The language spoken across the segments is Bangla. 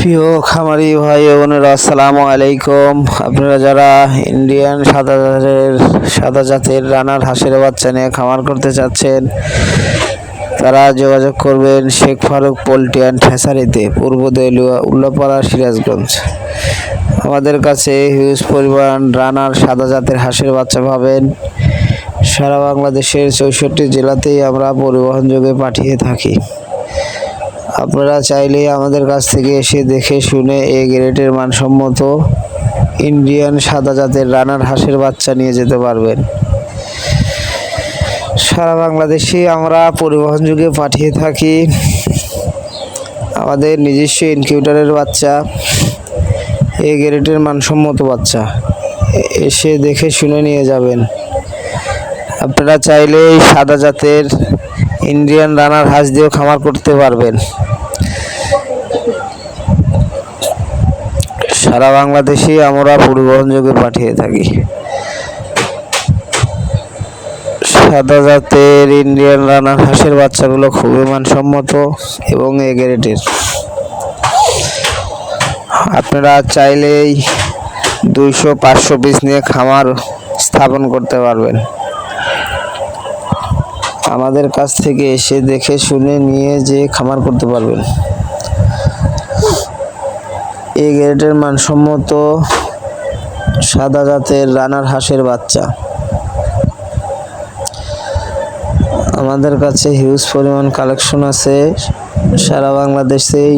প্রিয় খামারি ভাই ও বোনেরা, আসসালামু আলাইকুম। আপনারা যারা ইন্ডিয়ান সাদা জাতের রানার হাঁসের বাচ্চা নিয়ে খামার করতে চাচ্ছেন, তারা যোগাযোগ করবেন শেখ ফারুক পোল্ট্রি অ্যান্ড হ্যাচারিতে, পূর্ব দেউলিয়া, উল্লাপাড়া, সিরাজগঞ্জ। আমাদের কাছে হিউজ পরিমাণ রানার সাদা জাতের হাঁসের বাচ্চা পাবেন। সারা বাংলাদেশের 64 জেলাতেই আমরা পরিবহন যোগে পাঠিয়ে থাকি। আপনারা চাইলে আমাদের কাছ থেকে এসে দেখে শুনে এ গ্রেডের মানসম্মত ইন্ডিয়ান সাদা জাতের রানার হাঁসের বাচ্চা নিয়ে যেতে পারবেন। সারা বাংলাদেশে আমরা পরিবহন যোগে পাঠিয়ে থাকি। আমাদের নিজস্ব ইনকিউবেটরের বাচ্চা, এ গ্রেডের মানসম্মত বাচ্চা এসে দেখে শুনে নিয়ে যাবেন। আপনারা চাইলে এই সাদা জাতের ইন্ডিয়ান রানার হাঁস দিয়েও খামার করতে পারবেন। সারা বাংলাদেশে আমরা পরিবহন যোগে পাঠিয়ে থাকি। সাদা জাতের ইন্ডিয়ান রানার হাঁসের বাচ্চাগুলো খুবই মানসম্মত এবং এ গ্রেডের। আপনারা চাইলেই 200-500 পিস নিয়ে খামার স্থাপন করতে পারবেন। আমাদের কাছ থেকে এসে দেখে শুনে নিয়ে যে খামার করতে পারবেন। এই গ্রেডের মানসম্মত সাদা জাতের রানার হাঁসের বাচ্চা আমাদের কাছে হিউজ পরিমাণ কালেকশন আছে। সারা বাংলাদেশেই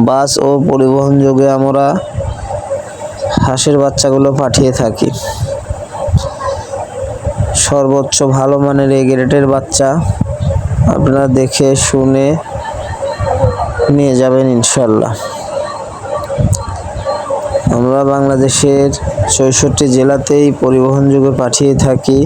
বাস ও পরিবহন যোগে আমরা হাঁসের বাচ্চাগুলো পাঠিয়ে থাকি। সর্বোচ্চ ভালো মানের এই গ্রেডের বাচ্চা আপনারা দেখে শুনে নিয়ে যাবেন ইনশাল্লাহ। আমরা বাংলাদেশের 64 জেলাতেই পরিবহন যোগে পাঠিয়ে থাকি।